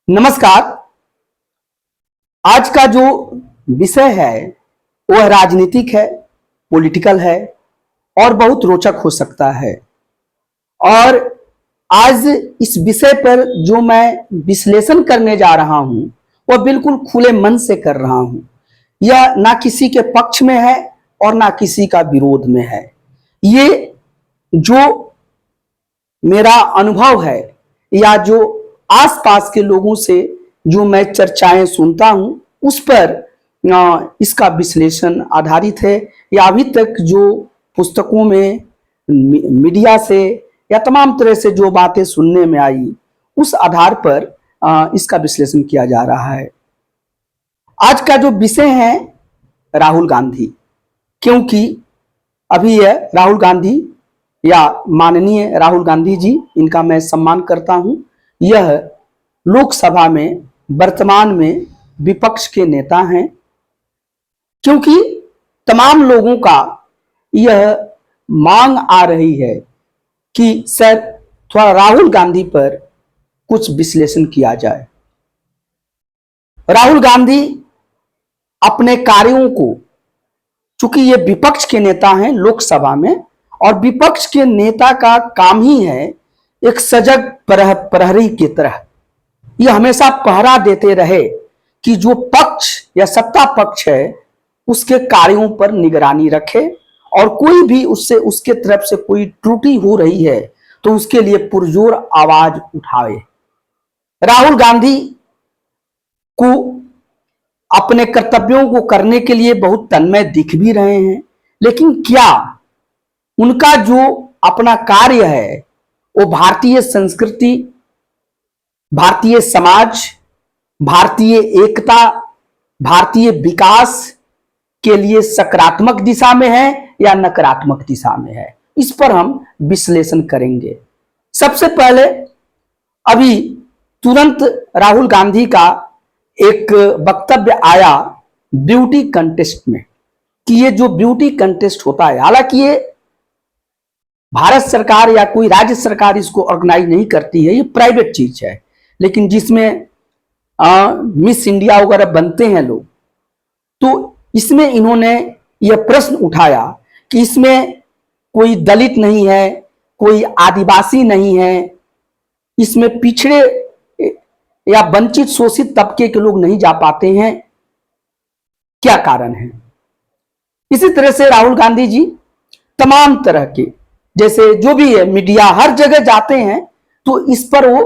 नमस्कार। आज का जो विषय है वह राजनीतिक है, पॉलिटिकल है और बहुत रोचक हो सकता है। और आज इस विषय पर जो मैं विश्लेषण करने जा रहा हूं वह बिल्कुल खुले मन से कर रहा हूं। यह ना किसी के पक्ष में है और ना किसी का विरोध में है। ये जो मेरा अनुभव है या जो आसपास के लोगों से जो मैं चर्चाएं सुनता हूं उस पर इसका विश्लेषण आधारित है। या अभी तक जो पुस्तकों में मीडिया से या तमाम तरह से जो बातें सुनने में आई उस आधार पर इसका विश्लेषण किया जा रहा है। आज का जो विषय है राहुल गांधी, क्योंकि अभी यह राहुल गांधी या माननीय राहुल गांधी जी, इनका मैं सम्मान करता हूं। यह लोकसभा में वर्तमान में विपक्ष के नेता हैं, क्योंकि तमाम लोगों का यह मांग आ रही है कि सर थोड़ा राहुल गांधी पर कुछ विश्लेषण किया जाए। राहुल गांधी अपने कार्यों को, चूंकि ये विपक्ष के नेता हैं लोकसभा में, और विपक्ष के नेता का काम ही है एक सजग प्रहरी की तरह यह हमेशा पहरा देते रहे कि जो पक्ष या सत्ता पक्ष है उसके कार्यों पर निगरानी रखे और कोई भी उससे उसके तरफ से कोई त्रुटि हो रही है तो उसके लिए पुरजोर आवाज उठाए। राहुल गांधी को अपने कर्तव्यों को करने के लिए बहुत तन्मय दिख भी रहे हैं, लेकिन क्या उनका जो अपना कार्य है वो भारतीय संस्कृति, भारतीय समाज, भारतीय एकता, भारतीय विकास के लिए सकारात्मक दिशा में है या नकारात्मक दिशा में है, इस पर हम विश्लेषण करेंगे। सबसे पहले अभी तुरंत राहुल गांधी का एक वक्तव्य आया ब्यूटी कंटेस्ट में कि ये जो ब्यूटी कंटेस्ट होता है, हालांकि ये भारत सरकार या कोई राज्य सरकार इसको ऑर्गेनाइज नहीं करती है, ये प्राइवेट चीज है, लेकिन जिसमें मिस इंडिया वगैरह बनते हैं लोग, तो इसमें इन्होंने यह प्रश्न उठाया कि इसमें कोई दलित नहीं है, कोई आदिवासी नहीं है, इसमें पिछड़े या वंचित शोषित तबके के लोग नहीं जा पाते हैं, क्या कारण है। इसी तरह से राहुल गांधी जी तमाम तरह के, जैसे जो भी है मीडिया हर जगह जाते हैं तो इस पर वो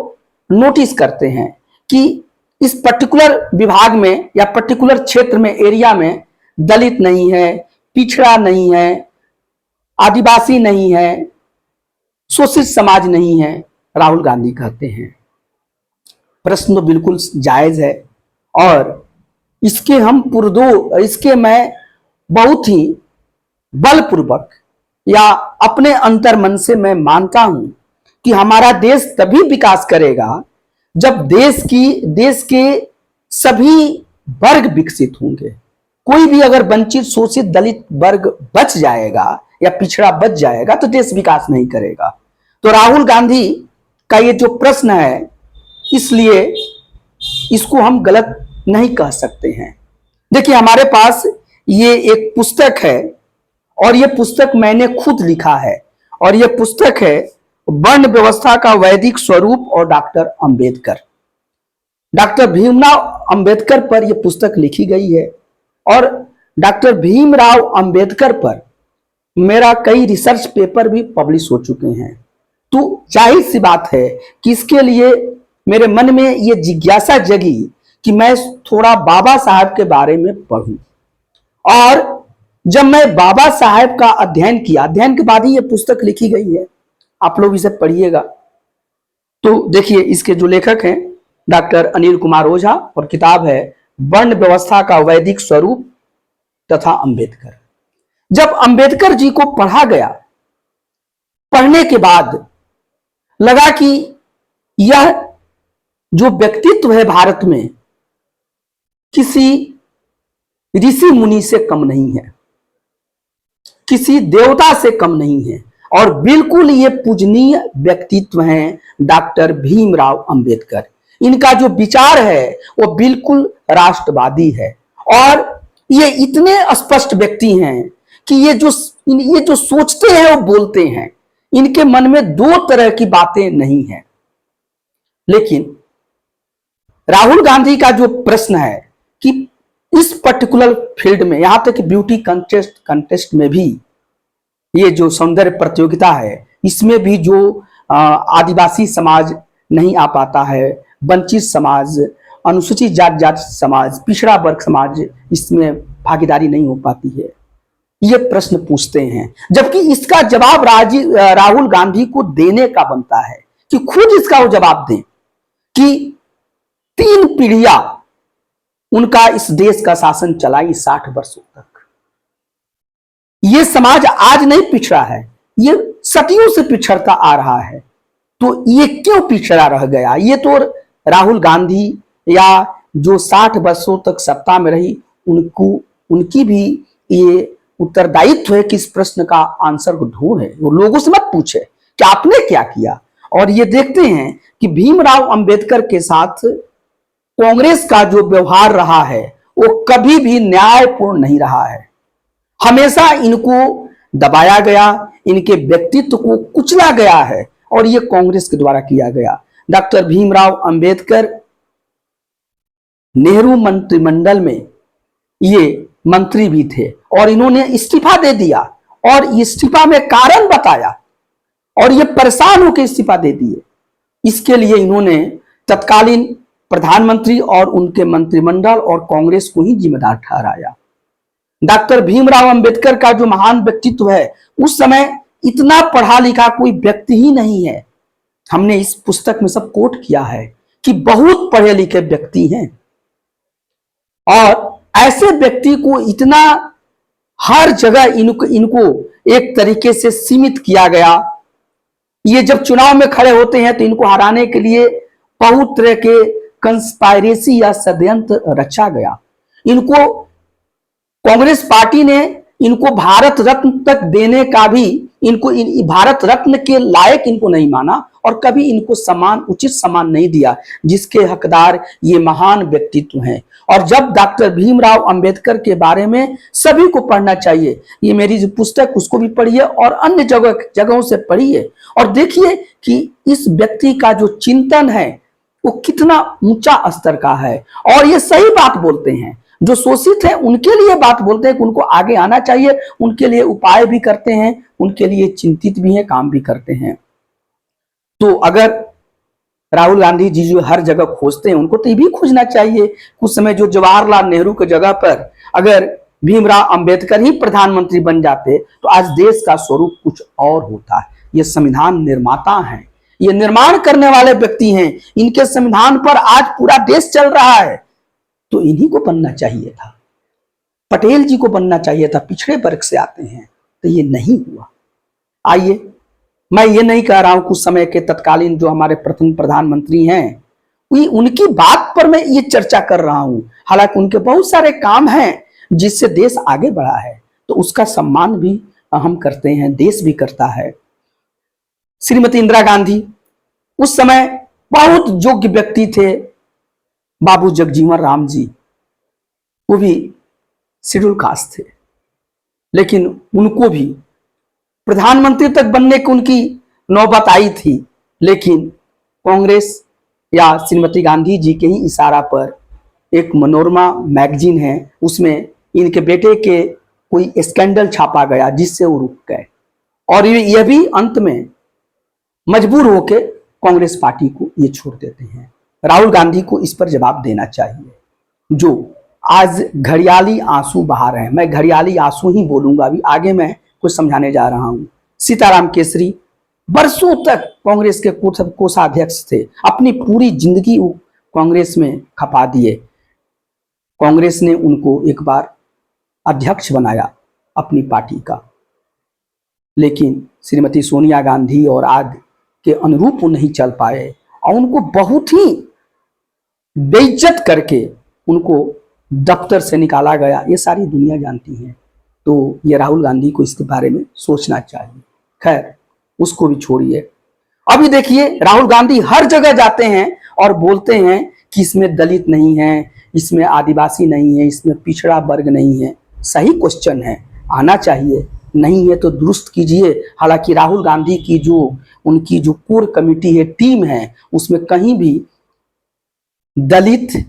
नोटिस करते हैं कि इस पर्टिकुलर विभाग में या पर्टिकुलर क्षेत्र में, एरिया में दलित नहीं है, पिछड़ा नहीं है, आदिवासी नहीं है, शोषित समाज नहीं है, राहुल गांधी कहते हैं। प्रश्न तो बिल्कुल जायज है और इसके मैं बहुत ही बलपूर्वक या अपने अंतर्मन से मैं मानता हूं कि हमारा देश तभी विकास करेगा जब देश के सभी वर्ग विकसित होंगे। कोई भी अगर वंचित शोषित दलित वर्ग बच जाएगा या पिछड़ा बच जाएगा तो देश विकास नहीं करेगा। तो राहुल गांधी का ये जो प्रश्न है, इसलिए इसको हम गलत नहीं कह सकते हैं। देखिए, हमारे पास ये एक पुस्तक है और ये पुस्तक मैंने खुद लिखा है और ये पुस्तक है वर्ण व्यवस्था का वैदिक स्वरूप और डॉक्टर अंबेडकर। डॉक्टर भीमराव अंबेडकर पर यह पुस्तक लिखी गई है और डॉक्टर भीमराव अंबेडकर पर मेरा कई रिसर्च पेपर भी पब्लिश हो चुके हैं। तो जाहिर सी बात है कि इसके लिए मेरे मन में यह जिज्ञासा जगी कि मैं थोड़ा बाबा साहब के बारे में पढ़ूं। और जब मैं बाबा साहब का अध्ययन किया, अध्ययन के बाद ही यह पुस्तक लिखी गई है, आप लोग इसे पढ़िएगा। तो देखिए, इसके जो लेखक हैं डॉक्टर अनिल कुमार ओझा और किताब है वर्ण व्यवस्था का वैदिक स्वरूप तथा अंबेडकर। जब अंबेडकर जी को पढ़ा गया, पढ़ने के बाद लगा कि यह जो व्यक्तित्व है भारत में किसी ऋषि मुनि से कम नहीं है, किसी देवता से कम नहीं है और बिल्कुल ये पूजनीय व्यक्तित्व हैं डॉक्टर भीमराव अंबेडकर। इनका जो विचार है वो बिल्कुल राष्ट्रवादी है। और ये इतने स्पष्ट व्यक्ति हैं कि ये जो सोचते हैं वो बोलते हैं। इनके मन में दो तरह की बातें नहीं है। लेकिन राहुल गांधी का जो प्रश्न है कि इस पर्टिकुलर फील्ड में, यहां तक कि ब्यूटी कंटेस्ट में भी, ये जो सौंदर्य प्रतियोगिता है इसमें भी जो आदिवासी समाज नहीं आ पाता है, वंचित समाज, अनुसूचित जात समाज, पिछड़ा वर्ग समाज इसमें भागीदारी नहीं हो पाती है, ये प्रश्न पूछते हैं। जबकि इसका जवाब राहुल गांधी को देने का बनता है कि खुद इसका वो जवाब दें कि 3 पीढ़ियां उनका इस देश का शासन चलाई 60 वर्षों तक। ये समाज आज नहीं पिछड़ा है, ये सदियों से पिछड़ता आ रहा है। तो ये क्यों पिछड़ा रह गया? ये तो राहुल गांधी या जो 60 वर्षों तक सत्ता में रही उनकी भी ये उत्तरदायित्व है कि इस प्रश्न का आंसर को ढूंढे। वो लोगों से मत पूछे कि आपने क्या किया। और ये देखते हैं कि भीमराव अंबेडकर के साथ कांग्रेस का जो व्यवहार रहा है वो कभी भी न्यायपूर्ण नहीं रहा है। हमेशा इनको दबाया गया, इनके व्यक्तित्व को कुचला गया है और ये कांग्रेस के द्वारा किया गया। डॉक्टर भीमराव अंबेडकर नेहरू मंत्रिमंडल में ये मंत्री भी थे और इन्होंने इस्तीफा दे दिया और इस्तीफा में कारण बताया और ये परेशान होकर इस्तीफा दे दिए। इसके लिए इन्होंने तत्कालीन प्रधानमंत्री और उनके मंत्रिमंडल और कांग्रेस को ही जिम्मेदार ठहराया। डॉक्टर भीमराव अंबेडकर का जो महान व्यक्तित्व है, उस समय इतना पढ़ा लिखा कोई व्यक्ति ही नहीं है। हमने इस पुस्तक में सब कोट किया है कि बहुत पढ़े लिखे व्यक्ति हैं और ऐसे व्यक्ति को इतना हर जगह इनको एक तरीके से सीमित किया गया। ये जब चुनाव में खड़े होते हैं तो इनको हराने के लिए बहुत तरह के कंस्पायरेसी या षड्यंत्र रचा गया। इनको कांग्रेस पार्टी ने इनको भारत रत्न तक देने का भी इनको भारत रत्न के लायक इनको नहीं माना और कभी इनको उचित सम्मान नहीं दिया जिसके हकदार ये महान व्यक्तित्व हैं। और जब डॉक्टर भीमराव अंबेडकर के बारे में सभी को पढ़ना चाहिए। ये मेरी जो पुस्तक उसको भी पढ़िए और अन्य जगहों से पढ़िए और देखिए कि इस व्यक्ति का जो चिंतन है वो कितना ऊंचा स्तर का है और ये सही बात बोलते हैं। जो शोषित है उनके लिए बात बोलते हैं कि उनको आगे आना चाहिए, उनके लिए उपाय भी करते हैं, उनके लिए चिंतित भी हैं, काम भी करते हैं। तो अगर राहुल गांधी जी जो हर जगह खोजते हैं उनको तो ये भी खोजना चाहिए। कुछ समय जो जवाहरलाल नेहरू की जगह पर अगर भीमराव अंबेडकर ही प्रधानमंत्री बन जाते तो आज देश का स्वरूप कुछ और होता। ये संविधान निर्माता हैं, ये निर्माण करने वाले व्यक्ति हैं, इनके संविधान पर आज पूरा देश चल रहा है। तो इन्हीं को बनना चाहिए था, पटेल जी को बनना चाहिए था, पिछड़े वर्ग से आते हैं, तो ये नहीं हुआ। आइए, मैं ये नहीं कह रहा हूं कुछ समय के तत्कालीन जो हमारे प्रथम प्रधानमंत्री हैं उनकी बात पर मैं ये चर्चा कर रहा हूं। हालांकि उनके बहुत सारे काम हैं जिससे देश आगे बढ़ा है, तो उसका सम्मान भी हम करते हैं, देश भी करता है। श्रीमती इंदिरा गांधी उस समय बहुत योग्य व्यक्ति थे। बाबू जगजीवन राम जी वो भी शेड्यूल कास्ट थे, लेकिन उनको भी प्रधानमंत्री तक बनने की उनकी नौबत आई थी। लेकिन कांग्रेस या श्रीमती गांधी जी के ही इशारा पर एक मनोरमा मैगजीन है, उसमें इनके बेटे के कोई स्कैंडल छापा गया जिससे वो रुक गए और यह भी अंत में मजबूर होकर कांग्रेस पार्टी को ये छोड़ देते हैं। राहुल गांधी को इस पर जवाब देना चाहिए जो आज घड़ियाली आंसू बहा रहे हैं। मैं घड़ियाली आंसू ही बोलूंगा, अभी आगे मैं कुछ समझाने जा रहा हूं। सीताराम केसरी बरसों तक कांग्रेस के कोषाध्यक्ष थे, अपनी पूरी जिंदगी वो कांग्रेस में खपा दिए। कांग्रेस ने उनको एक बार अध्यक्ष बनाया अपनी पार्टी का, लेकिन श्रीमती सोनिया गांधी और आग के अनुरूप वो नहीं चल पाए और उनको बहुत ही बेइज्जत करके उनको दफ्तर से निकाला गया। ये सारी दुनिया जानती है। तो ये राहुल गांधी को इसके बारे में सोचना चाहिए। खैर, उसको भी छोड़िए। अभी देखिए राहुल गांधी हर जगह जाते हैं और बोलते हैं कि इसमें दलित नहीं है, इसमें आदिवासी नहीं है, इसमें पिछड़ा वर्ग नहीं है। सही क्वेश्चन है, आना चाहिए, नहीं है तो दुरुस्त कीजिए। हालांकि राहुल गांधी की जो उनकी जो कोर कमेटी है, टीम है, उसमें कहीं भी दलित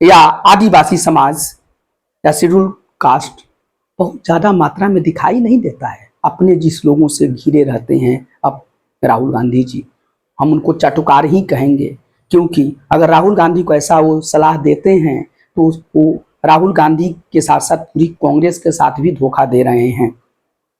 या आदिवासी समाज या शेड्यूल कास्ट बहुत ज्यादा मात्रा में दिखाई नहीं देता है। अपने जिस लोगों से घिरे रहते हैं अब राहुल गांधी जी, हम उनको चाटुकार ही कहेंगे, क्योंकि अगर राहुल गांधी को ऐसा वो सलाह देते हैं तो वो राहुल गांधी के साथ साथ पूरी कांग्रेस के साथ भी धोखा दे रहे हैं।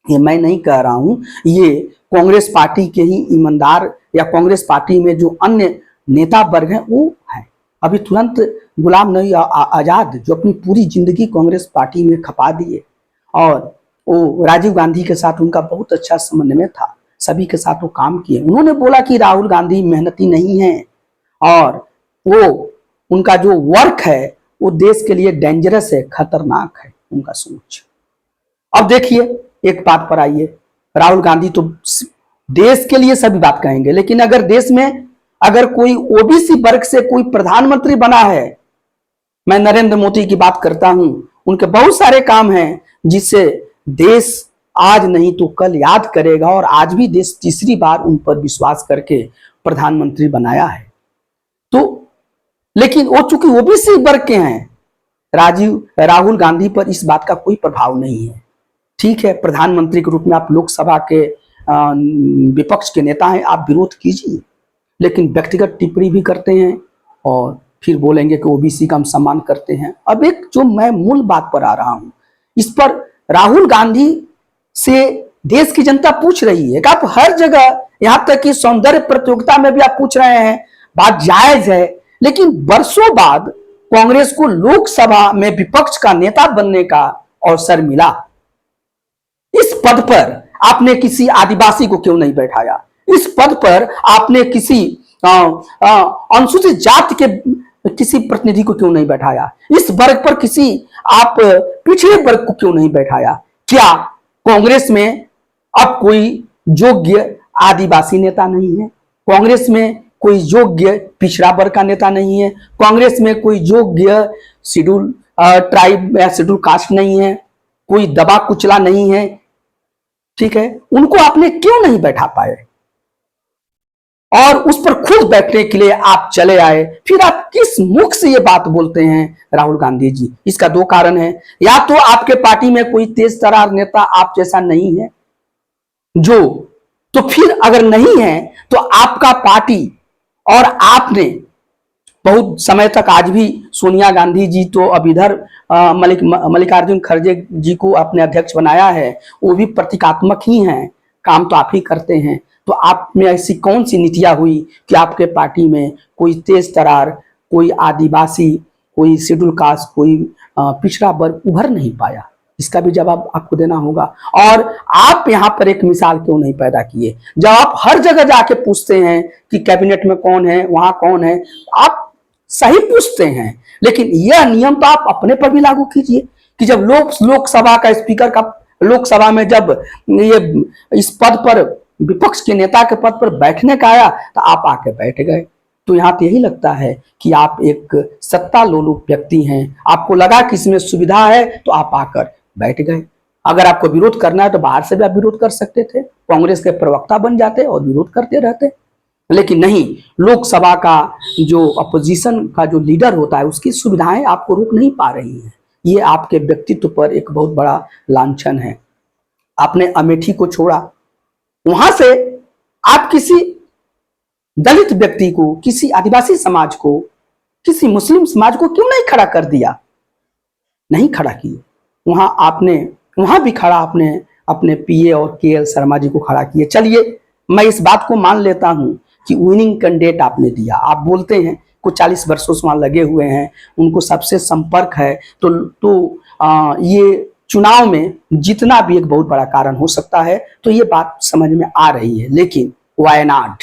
ये मैं नहीं कह रहा हूं, ये कांग्रेस पार्टी के ही ईमानदार या कांग्रेस पार्टी में जो अन्य नेता वर्ग हैं वो है। अभी तुरंत गुलाम नबी आजाद जो अपनी पूरी जिंदगी कांग्रेस पार्टी में खपा दिए, और वो राजीव गांधी के साथ उनका बहुत अच्छा समन्वय था, सभी के साथ वो काम किए। उन्होंने बोला कि राहुल गांधी मेहनती नहीं है और वो उनका जो वर्क है वो देश के लिए डेंजरस है, खतरनाक है उनका सोच। अब देखिए एक बात पर आइए, राहुल गांधी तो देश के लिए सभी बात कहेंगे, लेकिन अगर देश में अगर कोई ओबीसी वर्ग से कोई प्रधानमंत्री बना है, मैं नरेंद्र मोदी की बात करता हूं, उनके बहुत सारे काम हैं जिससे देश आज नहीं तो कल याद करेगा, और आज भी देश तीसरी बार उन पर विश्वास करके प्रधानमंत्री बनाया है। तो लेकिन वो चूंकि ओबीसी वर्ग के हैं, राहुल गांधी पर इस बात का कोई प्रभाव नहीं है। ठीक है, प्रधानमंत्री के रूप में आप लोकसभा के विपक्ष के नेता हैं, आप विरोध कीजिए, लेकिन व्यक्तिगत टिप्पणी भी करते हैं और फिर बोलेंगे कि ओबीसी का हम सम्मान करते हैं। अब एक जो मैं मूल बात पर आ रहा हूं, इस पर राहुल गांधी से देश की जनता पूछ रही है कि आप हर जगह, यहां तक कि सौंदर्य प्रतियोगिता में भी आप पूछ रहे हैं, बात जायज है, लेकिन बरसों बाद कांग्रेस को लोकसभा में विपक्ष का नेता बनने का अवसर मिला। इस पद पर आपने किसी आदिवासी को क्यों नहीं बैठाया? इस पद पर आपने किसी अनुसूचित जाति के किसी प्रतिनिधि को क्यों नहीं बैठाया? इस वर्ग पर किसी आप पिछड़े वर्ग को क्यों नहीं बैठाया? क्या कांग्रेस में अब कोई योग्य आदिवासी नेता नहीं है? कांग्रेस में कोई योग्य पिछड़ा वर्ग का नेता नहीं है? कांग्रेस में कोई योग्य शेड्यूल ट्राइब या शेड्यूल कास्ट नहीं है? कोई दबा कुचला नहीं है? ठीक है, उनको आपने क्यों नहीं बैठा पाए? और उस पर खुद बैठने के लिए आप चले आए, फिर आप किस मुख से ये बात बोलते हैं राहुल गांधी जी? इसका दो कारण है, या तो आपके पार्टी में कोई तेज तर्रार नेता आप जैसा नहीं है, जो तो फिर अगर नहीं है तो आपका पार्टी और आपने बहुत समय तक, आज भी सोनिया गांधी जी तो अब इधर मल्लिकार्जुन खड़गे जी को अपने अध्यक्ष बनाया है, वो भी प्रतीकात्मक ही हैं, काम तो आप ही करते हैं। तो आप में ऐसी कौन सी नीतियां हुई कि आपके पार्टी में कोई तेज तरार, कोई आदिवासी, कोई शेड्यूल कास्ट, कोई पिछड़ा वर्ग उभर नहीं पाया? इसका भी जवाब आपको देना होगा। और आप यहां पर एक मिसाल क्यों नहीं पैदा किए? जब आप हर जगह जाके पूछते हैं कि कैबिनेट में कौन है, वहां कौन है, आप सही पूछते हैं, लेकिन यह नियम तो आप अपने पर भी लागू कीजिए कि जब लोकसभा का स्पीकर का लोकसभा में जब ये इस पद पर, विपक्ष के नेता के पद पर बैठने का आया, तो आप आके बैठ गए। तो यहां तो यही लगता है कि आप एक सत्ता लोलुप व्यक्ति हैं। आपको लगा कि इसमें सुविधा है तो आप आकर बैठ गए। अगर आपको विरोध करना है तो बाहर से भी आप विरोध कर सकते थे, कांग्रेस के प्रवक्ता बन जाते और विरोध करते रहते, लेकिन नहीं, लोकसभा का जो अपोजिशन का जो लीडर होता है उसकी सुविधाएं आपको रोक नहीं पा रही हैं। ये आपके व्यक्तित्व पर एक बहुत बड़ा लांछन है। आपने अमेठी को छोड़ा, वहां से आप किसी दलित व्यक्ति को, किसी आदिवासी समाज को, किसी मुस्लिम समाज को क्यों नहीं खड़ा कर दिया? नहीं खड़ा किए। वहां आपने, वहां भी खड़ा आपने अपने पीए और केएल शर्मा जी को खड़ा किए। चलिए मैं इस बात को मान लेता हूं कि विनिंग कैंडिडेट आपने दिया। आप बोलते हैं कुछ 40 वर्षों से वहां लगे हुए हैं, उनको सबसे संपर्क है, तो ये चुनाव में जितना भी एक बहुत बड़ा कारण हो सकता है, तो ये बात समझ में आ रही है। लेकिन वायनाड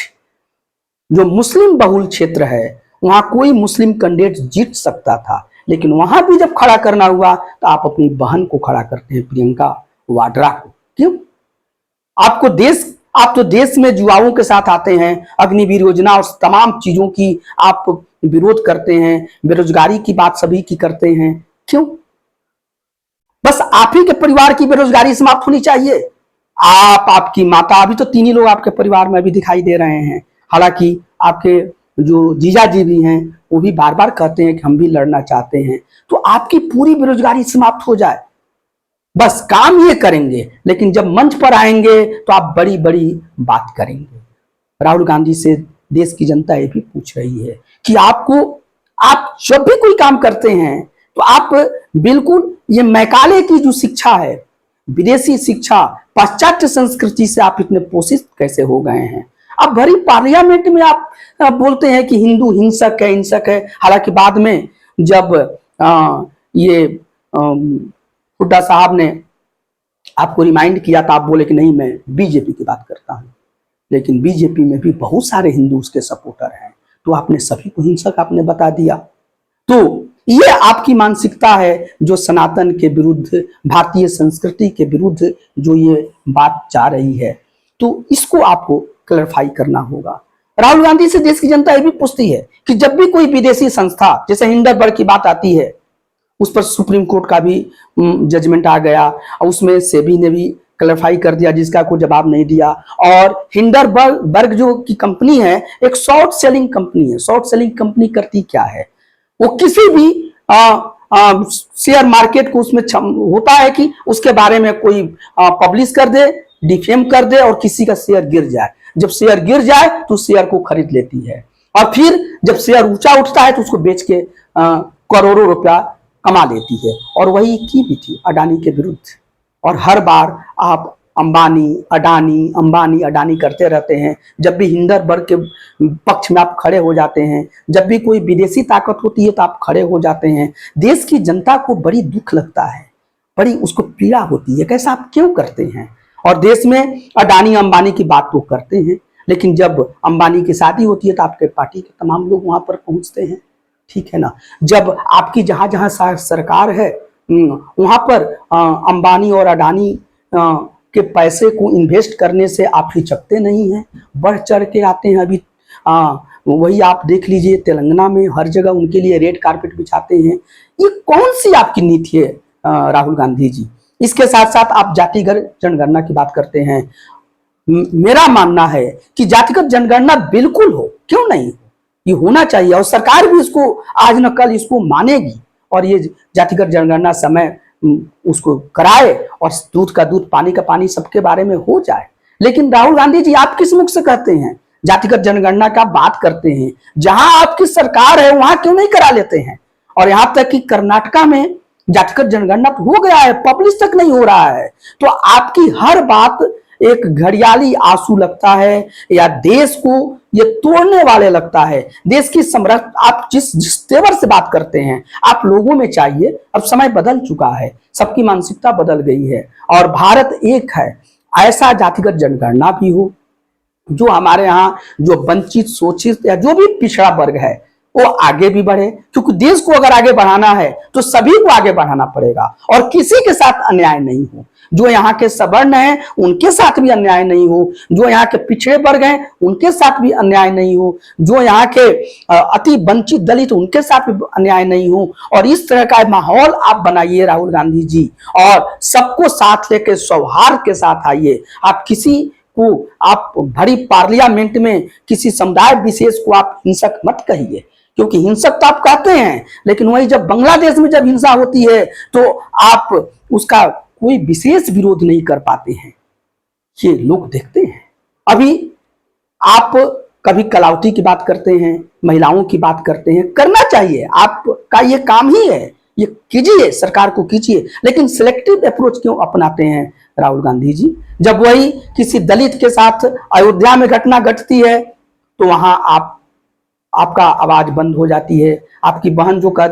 जो मुस्लिम बहुल क्षेत्र है, वहां कोई मुस्लिम कैंडिडेट जीत सकता था, लेकिन वहां भी जब खड़ा करना हुआ तो आप अपनी बहन को खड़ा करते हैं, प्रियंका वाड्रा को। क्यों? आपको देश आप तो देश में युवाओं के साथ आते हैं, अग्निवीर योजना और तमाम चीजों की आप विरोध करते हैं, बेरोजगारी की बात सभी की करते हैं। क्यों? बस आप ही के परिवार की बेरोजगारी समाप्त होनी चाहिए। आप, आपकी माता, अभी तो 3 ही लोग आपके परिवार में अभी दिखाई दे रहे हैं। हालांकि आपके जो जीजा जी भी हैं वो भी बार बार कहते हैं कि हम भी लड़ना चाहते हैं। तो आपकी पूरी बेरोजगारी समाप्त हो जाए, बस काम ये करेंगे, लेकिन जब मंच पर आएंगे तो आप बड़ी बड़ी बात करेंगे। राहुल गांधी से देश की जनता ये भी पूछ रही है कि आप जब भी कोई काम करते हैं तो आप बिल्कुल ये मैकाले की जो शिक्षा है, विदेशी शिक्षा, पाश्चात्य संस्कृति से आप इतने पोषित कैसे हो गए हैं? अब भरी पार्लियामेंट में आप बोलते हैं कि हिंदू हिंसक है, हिंसक है। हालांकि बाद में जब ये हुड्डा साहब ने आपको रिमाइंड किया था, आप बोले कि नहीं मैं बीजेपी की बात करता हूं, लेकिन बीजेपी में भी बहुत सारे हिंदू उसके सपोर्टर हैं, तो आपने सभी को हिंसक आपने बता दिया। तो ये आपकी मानसिकता है जो सनातन के विरुद्ध, भारतीय संस्कृति के विरुद्ध जो ये बात जा रही है, तो इसको आपको क्लैरिफाई करना होगा। राहुल गांधी से देश की जनता ये भी पूछती है कि जब भी कोई विदेशी संस्था, जैसे हिंडनबर्ग की बात आती है, उस पर सुप्रीम कोर्ट का भी जजमेंट आ गया और उसमें सेबी ने भी क्लैरिफाई कर दिया, जिसका कोई जवाब नहीं दिया। और हिंडनबर्ग जो की कंपनी है एक शॉर्ट सेलिंग कंपनी है। शॉर्ट सेलिंग कंपनी करती क्या है? वो किसी भी शेयर मार्केट को उसमें होता है कि उसके बारे में कोई पब्लिश कर दे, डिफेम कर दे और किसी का शेयर गिर जाए। जब शेयर गिर जाए तो शेयर को खरीद लेती है और फिर जब शेयर ऊंचा उठता है तो उसको बेच के करोड़ों रुपया कमा लेती है। और वही की भी थी अडानी के विरुद्ध। और हर बार आप अंबानी अडानी करते रहते हैं। जब भी हिंडनबर्ग के पक्ष में आप खड़े हो जाते हैं, जब भी कोई विदेशी ताकत होती है तो आप खड़े हो जाते हैं। देश की जनता को बड़ी दुख लगता है, बड़ी उसको पीड़ा होती है, कैसा आप क्यों करते हैं? और देश में अडानी अंबानी की बात तो करते हैं, लेकिन जब अंबानी की शादी होती है तो आपके पार्टी के तमाम लोग वहां पर पहुंचते हैं, ठीक है ना। जब आपकी जहां जहां सरकार है वहां पर अंबानी और अडानी के पैसे को इन्वेस्ट करने से आप हिचकते नहीं हैं, बढ़ चढ़ के आते हैं। अभी वही आप देख लीजिए, तेलंगाना में हर जगह उनके लिए रेड कारपेट बिछाते हैं। ये कौन सी आपकी नीति है राहुल गांधी जी? इसके साथ साथ आप जातिगत जनगणना की बात करते हैं। मेरा मानना है कि जातिगत जनगणना बिल्कुल हो, क्यों नहीं, ये होना चाहिए और सरकार भी इसको आज न कल इसको मानेगी और ये जातिगत जनगणना समय उसको कराए और दूध का दूध पानी का पानी सबके बारे में हो जाए। लेकिन राहुल गांधी जी आप किस मुख से कहते हैं जातिगत जनगणना का बात करते हैं? जहां आपकी सरकार है वहां क्यों नहीं करा लेते हैं? और यहां तक कि कर्नाटका में जातिगत जनगणना तो हो गया है, पब्लिश तक नहीं हो रहा है। तो आपकी हर बात एक घड़ियाली आंसू लगता है या देश को ये तोड़ने वाले लगता है। देश की आप जिस तेवर से बात करते हैं, आप लोगों में चाहिए, अब समय बदल चुका है, सबकी मानसिकता बदल गई है और भारत एक है। ऐसा जातिगत जनगणना भी हो जो हमारे यहाँ जो वंचित, शोषित या जो भी पिछड़ा वर्ग है वो आगे भी बढ़े, क्योंकि देश को अगर आगे बढ़ाना है तो सभी को आगे बढ़ाना पड़ेगा और किसी के साथ अन्याय नहीं हो। जो यहाँ के सवर्ण हैं उनके साथ भी अन्याय नहीं हो, जो यहाँ के पिछड़े वर्ग हैं उनके साथ भी अन्याय नहीं हो, जो यहाँ के अति वंचित दलित उनके साथ भी अन्याय नहीं हो। और इस तरह का माहौल आप बनाइए राहुल गांधी जी, और सबको साथ लेकर सौहार्द के साथ आइए। आप किसी को आप भरी पार्लियामेंट में किसी समुदाय विशेष को आप हिंसक मत कहिए, क्योंकि हिंसक तो आप कहते हैं, लेकिन वही जब बांग्लादेश में जब हिंसा होती है तो आप उसका कोई विशेष विरोध नहीं कर पाते हैं। ये लोग देखते हैं। अभी आप कभी कलावती की बात करते हैं, महिलाओं की बात करते हैं, करना चाहिए, आपका ये काम ही है, ये कीजिए, सरकार को कीजिए, लेकिन सिलेक्टिव अप्रोच क्यों अपनाते हैं राहुल गांधी जी? जब वही किसी दलित के साथ अयोध्या में घटना घटती है तो वहां आपका आवाज बंद हो जाती है। आपकी बहन जो का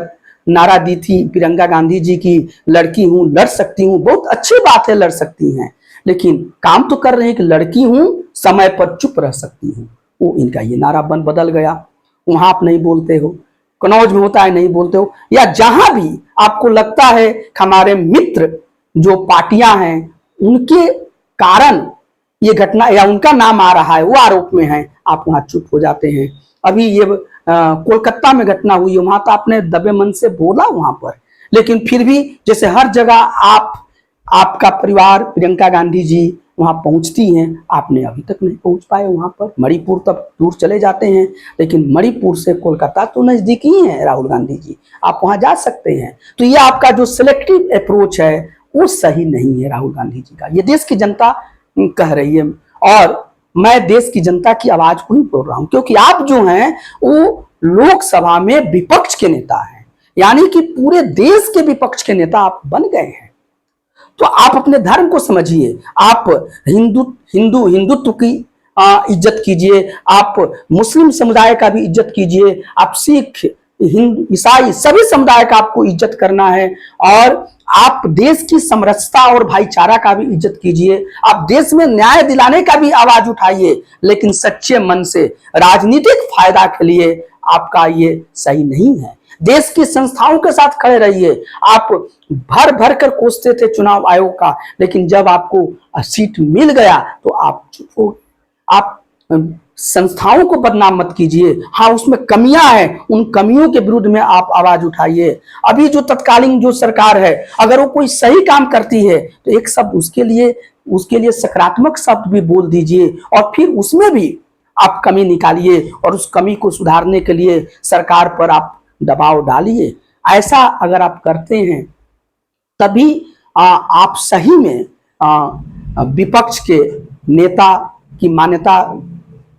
नारा दी थी प्रियंका गांधी जी की, लड़की हूं लड़ सकती हूं, बहुत अच्छी बात है, लड़ सकती हैं, लेकिन काम तो कर रहे हैं कि लड़की हूं समय पर चुप रह सकती हूं। वो इनका ये नारा बदल गया। वहां आप नहीं बोलते हो, कनौज में होता है नहीं बोलते हो, या जहां भी आपको लगता है हमारे मित्र जो पार्टियां हैं उनके कारण ये घटना या उनका नाम आ रहा है, वो आरोप में है, आप वहां चुप हो जाते हैं। अभी ये कोलकाता में घटना हुई है, वहां तो आपने दबे मन से बोला वहां पर, लेकिन फिर भी जैसे हर जगह आपका परिवार, प्रियंका गांधी जी वहां पहुंचती हैं, आपने अभी तक नहीं पहुंच पाए वहां पर। मणिपुर तक दूर चले जाते हैं, लेकिन मणिपुर से कोलकाता तो नजदीक ही है राहुल गांधी जी, आप वहां जा सकते हैं। तो ये आपका जो सिलेक्टिव अप्रोच है वो सही नहीं है राहुल गांधी जी का। ये देश की जनता कह रही है, और मैं देश की जनता की आवाज को ही बोल रहा हूं, क्योंकि आप जो हैं वो लोकसभा में विपक्ष के नेता हैं, यानी कि पूरे देश के विपक्ष के नेता आप बन गए हैं। तो आप अपने धर्म को समझिए, आप हिंदुत्व की इज्जत कीजिए, आप मुस्लिम समुदाय का भी इज्जत कीजिए, आप सिख, हिंदू, ईसाई सभी समुदाय का आपको इज्जत करना है, और आप देश की समरसता और भाईचारा का भी इज्जत कीजिए। आप देश में न्याय दिलाने का भी आवाज उठाइए, लेकिन सच्चे मन से। राजनीतिक फायदा के लिए आपका ये सही नहीं है। देश की संस्थाओं के साथ खड़े रहिए। आप भर भर कर कोसते थे चुनाव आयोग का, लेकिन जब आपको सीट मिल गया तो आप चुप हो। आप संस्थाओं को बदनाम मत कीजिए। हाँ, उसमें कमियां हैं, उन कमियों के विरुद्ध में आप आवाज उठाइए। अभी जो तत्कालीन जो सरकार है, अगर वो कोई सही काम करती है तो एक शब्द उसके लिए सकारात्मक शब्द भी बोल दीजिए, और फिर उसमें भी आप कमी निकालिए, और उस कमी को सुधारने के लिए सरकार पर आप दबाव डालिए। ऐसा अगर आप करते हैं तभी आप सही में विपक्ष के नेता की मान्यता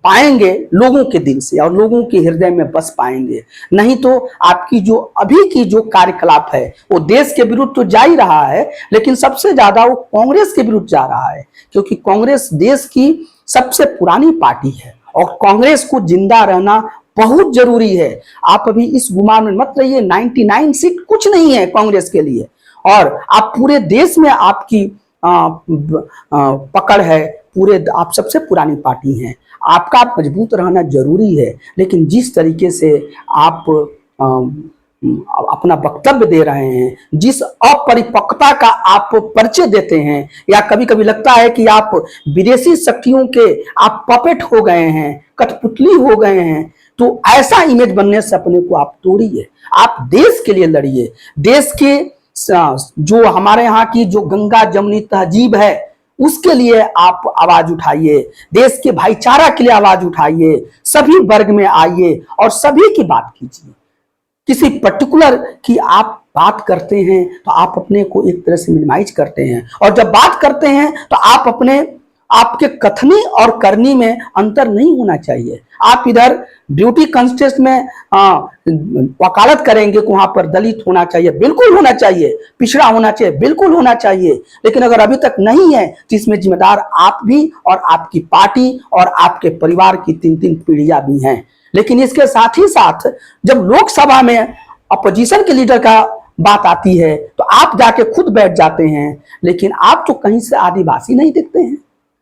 पाएंगे लोगों के दिल से, और लोगों के हृदय में बस पाएंगे। नहीं तो आपकी जो अभी की जो कार्यकलाप है वो देश के विरुद्ध तो जा ही रहा है, लेकिन सबसे ज्यादा वो कांग्रेस के विरुद्ध जा रहा है, क्योंकि कांग्रेस देश की सबसे पुरानी पार्टी है, और कांग्रेस को जिंदा रहना बहुत जरूरी है। आप अभी इस गुमान में मत रहिए, 99 सीट कुछ नहीं है कांग्रेस के लिए, और आप पूरे देश में आपकी पकड़ है, पूरे आप सबसे पुरानी पार्टी हैं, आपका मजबूत रहना जरूरी है। लेकिन जिस तरीके से आप अपना वक्तव्य दे रहे हैं, जिस अपरिपक्वता का आप परिचय देते हैं, या कभी कभी लगता है कि आप विदेशी शक्तियों के आप पपेट हो गए हैं, कठपुतली हो गए हैं, तो ऐसा इमेज बनने से अपने को आप तोड़िए। आप देश के लिए लड़िए। देश के जो हमारे यहाँ की जो गंगा जमुनी तहजीब है उसके लिए आप आवाज उठाइए, देश के भाईचारा के लिए आवाज उठाइए, सभी वर्ग में आइए और सभी की बात कीजिए। किसी पर्टिकुलर की आप बात करते हैं तो आप अपने को एक तरह से मिनिमाइज करते हैं, और जब बात करते हैं तो आपके कथनी और करनी में अंतर नहीं होना चाहिए। आप इधर ब्यूटी कंटेस्ट में वकालत करेंगे कि वहां पर दलित होना चाहिए, बिल्कुल होना चाहिए, पिछड़ा होना चाहिए, बिल्कुल होना चाहिए, लेकिन अगर अभी तक नहीं है तो इसमें जिम्मेदार आप भी और आपकी पार्टी और आपके परिवार की 3-3 पीढ़ियां भी हैं। लेकिन इसके साथ ही साथ जब लोकसभा में अपोजिशन के लीडर का बात आती है तो आप जाके खुद बैठ जाते हैं, लेकिन आप तो कहीं से आदिवासी नहीं दिखते हैं,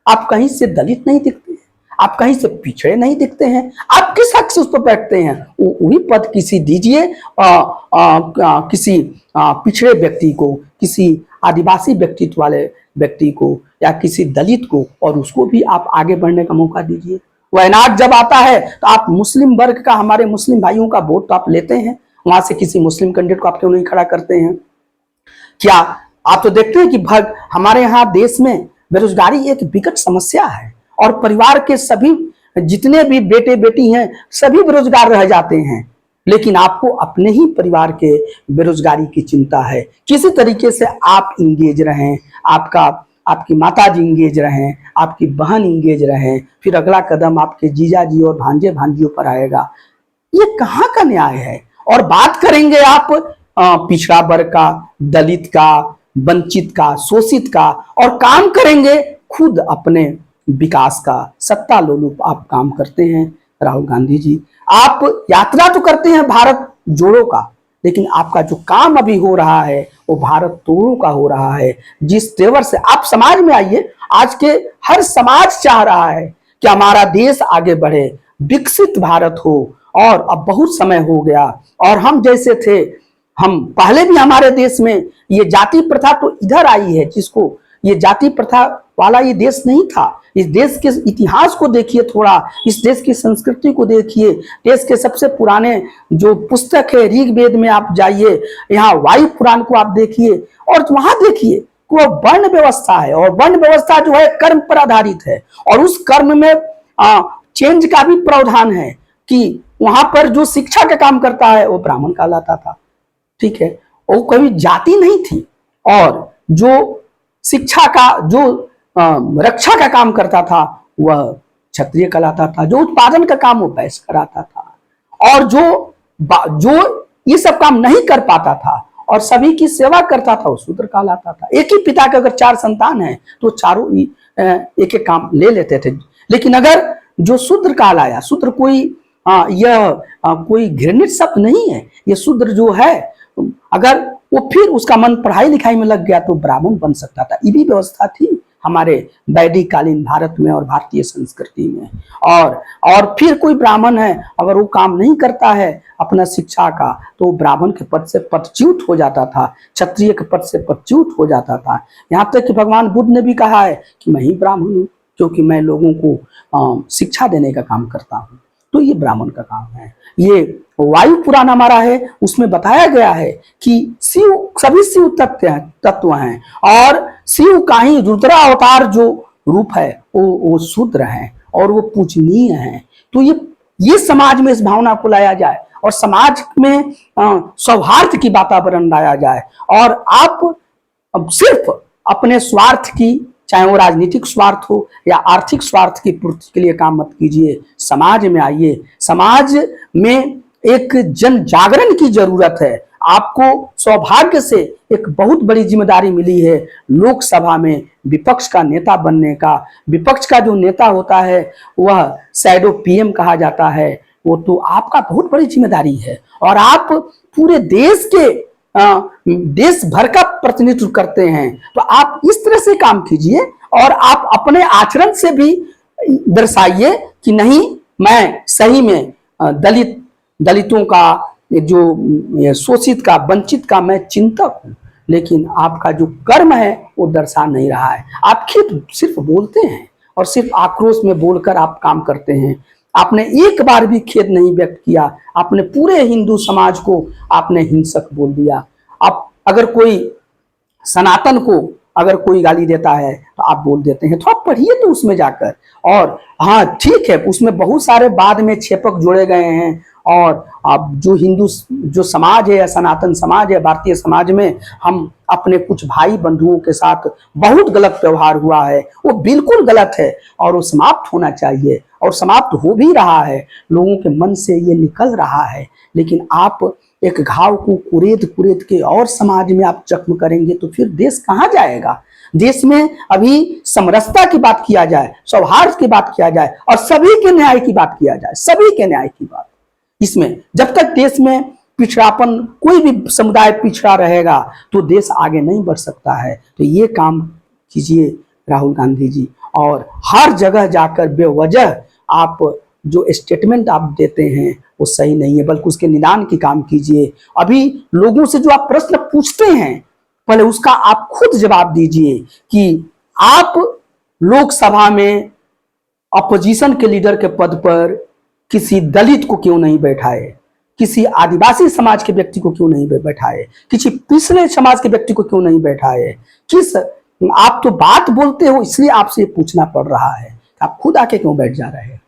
आप कहीं से दलित नहीं दिखते हैं, आप कहीं से पिछड़े नहीं दिखते हैं, आप किस हक से उस पर बैठते हैं? वही पद किसी दीजिए, किसी पिछड़े व्यक्ति को, किसी आदिवासी व्यक्तित्व वाले व्यक्ति को, या किसी दलित को, और उसको भी आप आगे बढ़ने का मौका दीजिए। वायनाड जब आता है तो आप मुस्लिम वर्ग का, हमारे मुस्लिम भाइयों का वोट तो आप लेते हैं, वहां से किसी मुस्लिम कैंडिडेट को आप क्यों नहीं खड़ा करते हैं? क्या आप तो देखते हैं कि हमारे यहाँ देश में बेरोजगारी एक विकट समस्या है, और परिवार के सभी जितने भी बेटे बेटी हैं सभी बेरोजगार रह जाते हैं, लेकिन आपको अपने ही परिवार के बेरोजगारी की चिंता है। किसी तरीके से आप इंगेज रहें, आपकी माता जी इंगेज रहें, आपकी बहन इंगेज रहें, फिर अगला कदम आपके जीजा जी और भांजे भांजियों पर आएगा। ये कहाँ का न्याय है? और बात करेंगे आप पिछड़ा वर्ग का, दलित का, वंचित का, शोषित का, और काम करेंगे खुद अपने विकास का। सत्ता लोलुप आप काम करते हैं राहुल गांधी जी। आप यात्रा तो करते हैं भारत जोड़ो का, लेकिन आपका जो काम अभी हो रहा है वो भारत तोड़ो का हो रहा है। जिस तेवर से आप समाज में आइए, आज के हर समाज चाह रहा है कि हमारा देश आगे बढ़े, विकसित भारत हो, और अब बहुत समय हो गया, और हम जैसे थे, हम पहले भी हमारे देश में ये जाति प्रथा तो इधर आई है, ये जाति प्रथा वाला ये देश नहीं था। इस देश के इतिहास को देखिए थोड़ा, इस देश की संस्कृति को देखिए। देश के सबसे पुराने जो पुस्तक है ऋग्वेद में आप जाइए, यहाँ वायु पुराण को आप देखिए और वहां देखिए वो वर्ण व्यवस्था है, और वर्ण व्यवस्था जो है कर्म पर आधारित है, और उस कर्म में चेंज का भी प्रावधान है कि वहां पर जो शिक्षा का काम करता है वो ब्राह्मण कहलाता था। ठीक है, वो कभी जाति नहीं थी, और जो शिक्षा का जो रक्षा का काम करता था वह क्षत्रिय कहलाता था, जो उत्पादन का काम वो वैश्य कराता था, और जो ये सब काम नहीं कर पाता था और सभी की सेवा करता था वो शूद्र कहलाता था। एक ही पिता के अगर 4 संतान है तो चारों एक एक काम ले लेते थे। लेकिन अगर जो शूद्र कहलाया, शूद्र कोई कोई घृणित शब्द नहीं है, ये शूद्र जो है अगर वो फिर उसका मन पढ़ाई लिखाई में लग गया तो ब्राह्मण बन सकता था। ये भी व्यवस्था थी हमारे वैदिक कालीन भारत में और भारतीय संस्कृति में। और फिर कोई ब्राह्मण है अगर वो काम नहीं करता है अपना शिक्षा का तो ब्राह्मण के पद से पदच्युत हो जाता था, क्षत्रिय के पद से पदच्युत हो जाता था। यहाँ तक कि भगवान बुद्ध ने भी कहा है कि मैं ही ब्राह्मण हूँ क्योंकि मैं लोगों को शिक्षा देने का काम करता हूँ। तो ये ब्राह्मण का काम है। ये वायु पुराण हमारा है, उसमें बताया गया है कि शिव सभी शिव तत्व हैं, और शिव का ही रुद्र अवतार जो रूप है वो शूद्र है और वो पूजनीय है। तो ये समाज में इस भावना को लाया जाए और समाज में सौहार्द की वातावरण लाया जाए, और आप अब सिर्फ अपने स्वार्थ की, चाहे वो राजनीतिक स्वार्थ हो या आर्थिक स्वार्थ की पूर्ति के लिए काम मत कीजिए। समाज में आइए, समाज में एक जन जागरण की जरूरत है। आपको सौभाग्य से एक बहुत बड़ी जिम्मेदारी मिली है लोकसभा में विपक्ष का नेता बनने का। विपक्ष का जो नेता होता है वह शैडो पीएम कहा जाता है, वो तो आपका बहुत बड़ी जिम्मेदारी है, और आप पूरे देश के देश भर का प्रतिनिधित्व करते हैं। तो आप इस तरह से काम कीजिए और आप अपने आचरण से भी दर्शाइए कि नहीं, मैं सही में दलितों का, जो शोषित का, वंचित का मैं चिंतक हूं। लेकिन आपका जो कर्म है वो दर्शा नहीं रहा है। आप सिर्फ बोलते हैं और सिर्फ आक्रोश में बोलकर आप काम करते हैं। आपने एक बार भी खेद नहीं व्यक्त किया, आपने पूरे हिंदू समाज को आपने हिंसक बोल दिया। आप अगर कोई सनातन को अगर कोई गाली देता है तो आप बोल देते हैं, तो आप पढ़िए तो उसमें जाकर। और हाँ ठीक है, उसमें बहुत सारे बाद में छेपक जोड़े गए हैं, और अब जो हिंदू जो समाज है या सनातन समाज है, भारतीय समाज में हम अपने कुछ भाई बंधुओं के साथ बहुत गलत व्यवहार हुआ है, वो बिल्कुल गलत है और वो समाप्त होना चाहिए, और समाप्त हो भी रहा है। लोगों के मन से ये निकल रहा है। लेकिन आप एक घाव को कुरेद के और समाज में आप जख्म करेंगे तो फिर देश कहाँ जाएगा। देश में अभी समरसता की बात किया जाए, सौहार्द की बात किया जाए और सभी के न्याय की बात किया जाए, सभी के न्याय की बात। इसमें जब तक देश में पिछड़ापन, कोई भी समुदाय पिछड़ा रहेगा तो देश आगे नहीं बढ़ सकता है। तो ये काम कीजिए राहुल गांधी जी, और हर जगह जाकर बेवजह आप जो स्टेटमेंट आप देते हैं वो सही नहीं है, बल्कि उसके निदान की काम कीजिए। अभी लोगों से जो आप प्रश्न पूछते हैं पहले उसका आप खुद जवाब दीजिए कि आप लोकसभा में अपोजिशन के लीडर के पद पर किसी दलित को क्यों नहीं बैठाए, किसी आदिवासी समाज के व्यक्ति को क्यों नहीं बैठाए, किसी पिछड़े समाज के व्यक्ति को क्यों नहीं बैठाए। आप तो बात बोलते हो इसलिए आपसे पूछना पड़ रहा है, आप खुद आके क्यों बैठ जा रहे हैं।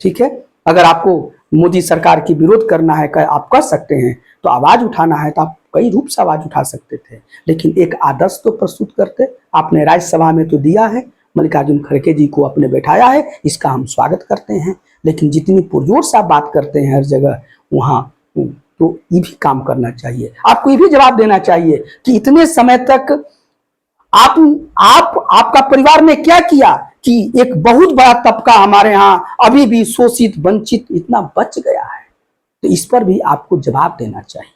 ठीक है, अगर आपको मोदी सरकार की विरोध करना है आप कर सकते हैं, तो आवाज उठाना है तो आप कई रूप से आवाज उठा सकते थे, लेकिन एक आदर्श तो प्रस्तुत करते। आपने राज्यसभा में तो दिया है, मल्लिकार्जुन खड़गे जी को आपने बैठाया है, इसका हम स्वागत करते हैं। लेकिन जितनी पुरजोर से आप बात करते हैं हर जगह, वहां तो ये भी काम करना चाहिए। आपको ये भी जवाब देना चाहिए कि इतने समय तक आपका परिवार ने क्या किया कि एक बहुत बड़ा तबका हमारे यहाँ अभी भी शोषित, वंचित इतना बच गया है। तो इस पर भी आपको जवाब देना चाहिए,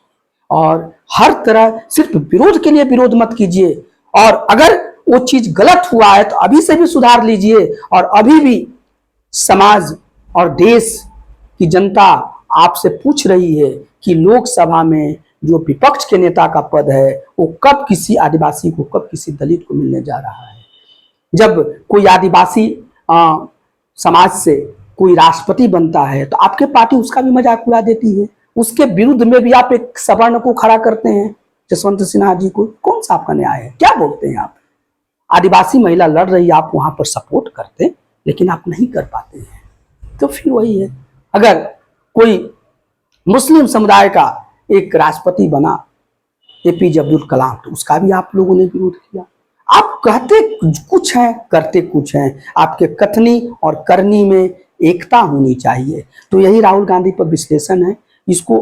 और हर तरह सिर्फ विरोध के लिए विरोध मत कीजिए, और अगर वो चीज गलत हुआ है तो अभी से भी सुधार लीजिए। और अभी भी समाज और देश की जनता आपसे पूछ रही है कि लोकसभा में जो विपक्ष के नेता का पद है वो कब किसी आदिवासी को, कब किसी दलित को मिलने जा रहा है। जब कोई आदिवासी समाज से कोई राष्ट्रपति बनता है तो आपके पार्टी उसका भी मजाक उड़ा देती है, उसके विरुद्ध में भी आप एक सवर्ण को खड़ा करते हैं, जसवंत सिन्हा जी को। कौन सा आपका न्याय है? क्या बोलते हैं आप? आदिवासी महिला लड़ रही है, आप वहां पर सपोर्ट करते, लेकिन आप नहीं कर पाते हैं। तो फिर वही है, अगर कोई मुस्लिम समुदाय का एक राष्ट्रपति बना एपीजे अब्दुल कलाम, तो उसका भी आप लोगों ने विरोध किया। आप कहते कुछ हैं, करते कुछ हैं। आपके कथनी और करनी में एकता होनी चाहिए। तो यही राहुल गांधी पर विश्लेषण है, इसको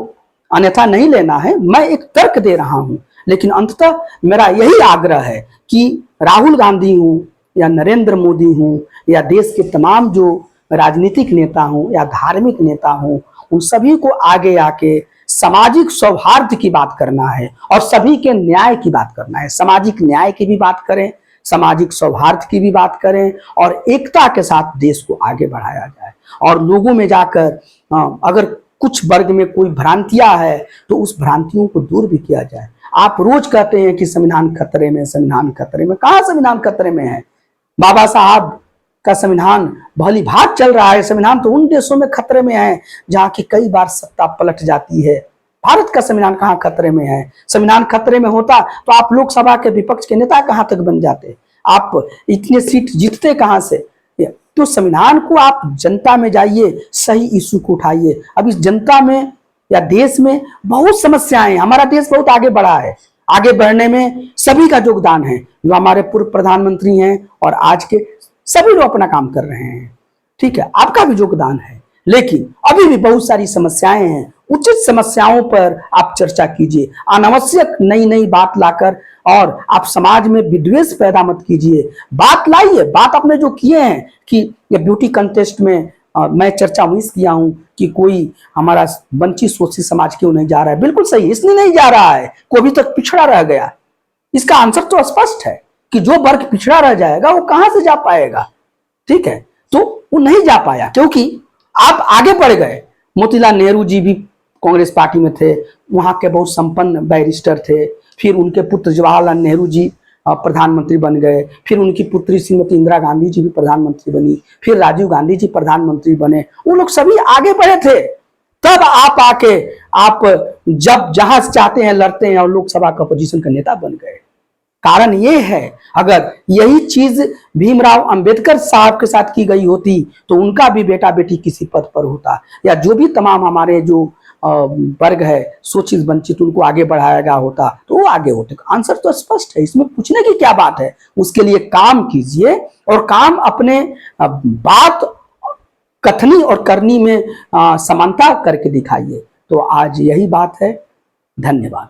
अन्यथा नहीं लेना है। मैं एक तर्क दे रहा हूं, लेकिन अंततः मेरा यही आग्रह है कि राहुल गांधी हूं या नरेंद्र मोदी हूं या देश के तमाम जो राजनीतिक नेता हूं या धार्मिक नेता हूं, उन सभी को आगे आके सामाजिक सौहार्द की बात करना है और सभी के न्याय की बात करना है। सामाजिक न्याय की भी बात करें, सामाजिक सौहार्द की भी बात करें और एकता के साथ देश को आगे बढ़ाया जाए। और लोगों में जाकर अगर कुछ वर्ग में कोई भ्रांतियां है तो उस भ्रांतियों को दूर भी किया जाए। आप रोज कहते हैं कि संविधान खतरे में, संविधान खतरे में। कहां संविधान खतरे में है? बाबा साहब का संविधान भली भात चल रहा है। संविधान तो उन देशों में खतरे में है जहां की कई बार सत्ता पलट जाती है। भारत का संविधान कहां खतरे में है? संविधान खतरे में होता तो आप लोकसभा के विपक्ष के नेता कहां तक बन जाते? आप इतने सीट जीतते कहां से? तो संविधान को आप जनता में जाइए, सही इशू को उठाइए। अब इस जनता में या देश में बहुत समस्याएं हैं। हमारा देश बहुत आगे बढ़ा है, आगे बढ़ने में सभी का योगदान है। जो हमारे पूर्व प्रधानमंत्री हैं और आज के सभी लोग अपना काम कर रहे हैं, ठीक है, आपका भी योगदान है। लेकिन अभी भी बहुत सारी समस्याएं हैं। उचित समस्याओं पर आप चर्चा कीजिए, अनावश्यक नई नई बात लाकर और आप समाज में विद्वेष पैदा मत कीजिए। बात लाइए। बात आपने जो किए हैं कि ये ब्यूटी कंटेस्ट में मैं चर्चा वहीं किया हूं कि कोई हमारा वंचित शोषित समाज क्यों नहीं जा रहा है। बिल्कुल सही, इसलिए नहीं जा रहा है, कोई अभी तक पिछड़ा रह गया। इसका आंसर तो स्पष्ट है कि जो वर्ग पिछड़ा रह जाएगा वो कहां से जा पाएगा, ठीक है। तो वो नहीं जा पाया क्योंकि आप आगे बढ़ गए। मोतीलाल नेहरू जी भी कांग्रेस पार्टी में थे, वहां के बहुत संपन्न बैरिस्टर थे। फिर उनके पुत्र जवाहरलाल नेहरू जी प्रधानमंत्री बन गए। फिर उनकी पुत्री श्रीमती इंदिरा गांधी जी भी प्रधानमंत्री बनी। फिर राजीव गांधी जी प्रधानमंत्री बने। वो लोग सभी आगे बढ़े थे। तब आप आके आप जब जहां चाहते हैं लड़ते हैं और लोकसभा का अपोजिशन का नेता बन गए। कारण ये है, अगर यही चीज भीमराव अंबेडकर साहब के साथ की गई होती तो उनका भी बेटा बेटी किसी पद पर होता, या जो भी तमाम हमारे जो वर्ग है शोषित वंचित, उनको आगे बढ़ाया गया होता तो वो आगे होते। आंसर तो स्पष्ट है, इसमें पूछने की क्या बात है। उसके लिए काम कीजिए और काम अपने बात कथनी और करनी में समानता करके दिखाइए। तो आज यही बात है। धन्यवाद।